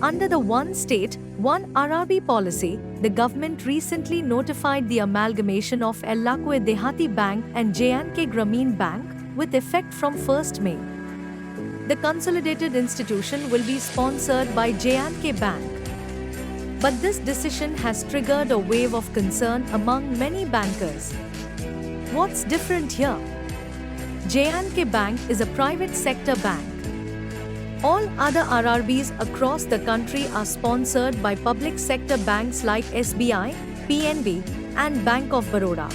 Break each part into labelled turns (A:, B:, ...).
A: Under the One State, One RRB policy, the government recently notified the amalgamation of Ellakwe Dehati Bank and J&K Grameen Bank with effect from 1st May. The consolidated institution will be sponsored by J&K Bank. But this decision has triggered a wave of concern among many bankers. What's different here? J&K Bank is a private sector bank. All other RRBs across the country are sponsored by public sector banks like SBI, PNB, and Bank of Baroda.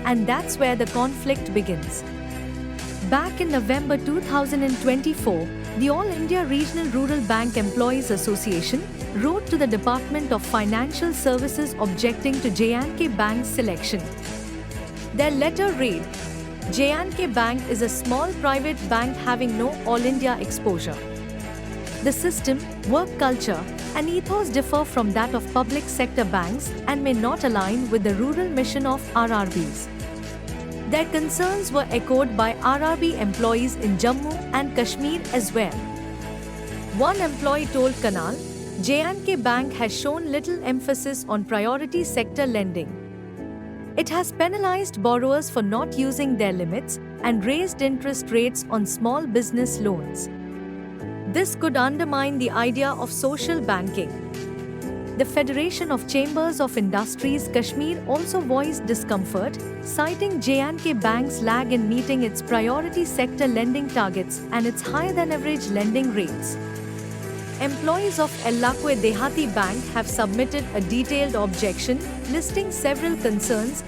A: And that's where the conflict begins. Back in November 2024, the All India Regional Rural Bank Employees Association wrote to the Department of Financial Services objecting to J&K Bank's selection. Their letter read, J&K Bank is a small private bank having no All India exposure. The system, work culture, and ethos differ from that of public sector banks and may not align with the rural mission of RRBs. Their concerns were echoed by RRB employees in Jammu and Kashmir as well. One employee told Kanal, J&K Bank has shown little emphasis on priority sector lending. It has penalized borrowers for not using their limits and raised interest rates on small business loans. This could undermine the idea of social banking. The Federation of Chambers of Industries Kashmir also voiced discomfort, citing J&K Bank's lag in meeting its priority sector lending targets and its higher-than-average lending rates. Employees of Ellakwe Dehati Bank have submitted a detailed objection listing several concerns.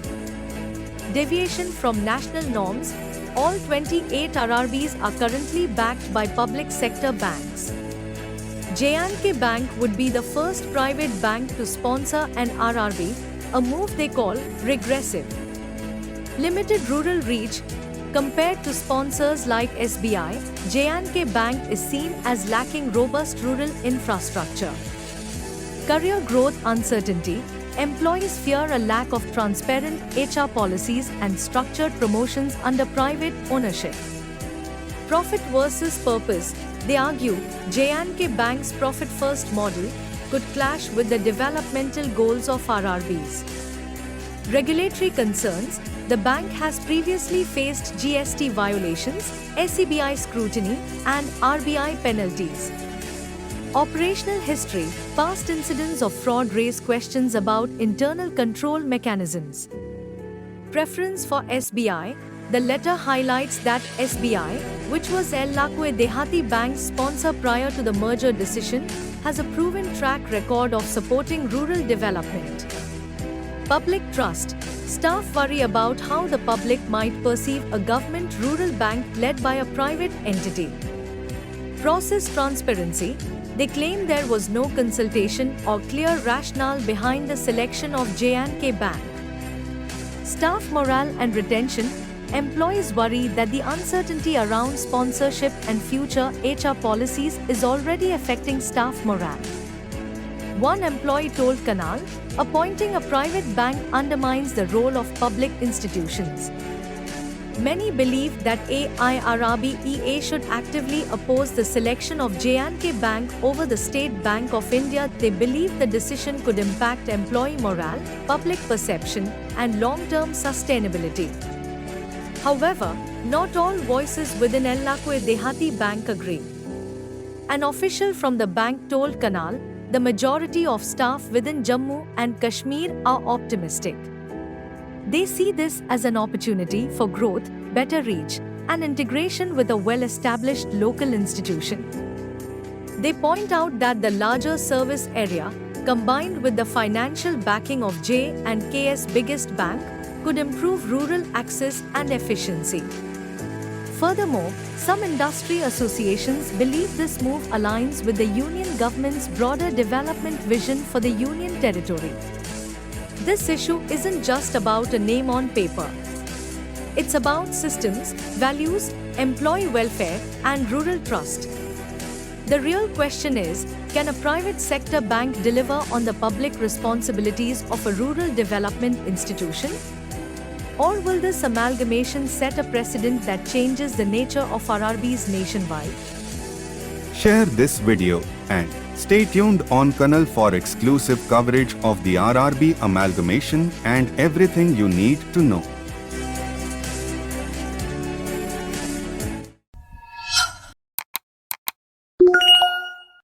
A: Deviation from national norms. All 28 RRBs are currently backed by public sector banks. J&K Bank would be the first private bank to sponsor an RRB, a move they call regressive. Limited rural reach. Compared to sponsors like SBI, J&K Bank is seen as lacking robust rural infrastructure. Career growth uncertainty. Employees fear a lack of transparent HR policies and structured promotions under private ownership. Profit versus purpose. They argue J&K Bank's profit-first model could clash with the developmental goals of RRBs. Regulatory concerns. The bank has previously faced GST violations, SEBI scrutiny, and RBI penalties. Operational history. Past incidents of fraud raise questions about internal control mechanisms. Preference for SBI. The letter highlights that SBI, which was Ellakwe Dehati Bank's sponsor prior to the merger decision, has a proven track record of supporting rural development. Public trust. Staff worry about how the public might perceive a government rural bank led by a private entity. Process transparency. They claim there was no consultation or clear rationale behind the selection of J&K Bank. Staff morale and retention. Employees worry that the uncertainty around sponsorship and future HR policies is already affecting staff morale. One employee told Kanal, appointing a private bank undermines the role of public institutions. Many believe that AIRBEA should actively oppose the selection of J&K Bank over the State Bank of India. They believe the decision could impact employee morale, public perception, and long-term sustainability. However, not all voices within Ellakwe Dehati Bank agree. An official from the bank told Kanal, the majority of staff within Jammu and Kashmir are optimistic. They see this as an opportunity for growth, better reach, and integration with a well-established local institution. They point out that the larger service area, combined with the financial backing of J&K's biggest bank, could improve rural access and efficiency. Furthermore, some industry associations believe this move aligns with the union government's broader development vision for the union territory. This issue isn't just about a name on paper. It's about systems, values, employee welfare, and rural trust. The real question is, can a private sector bank deliver on the public responsibilities of a rural development institution? Or will this amalgamation set a precedent that changes the nature of RRBs nationwide?
B: Share this video and stay tuned on Kanal for exclusive coverage of the RRB amalgamation and everything you need to know.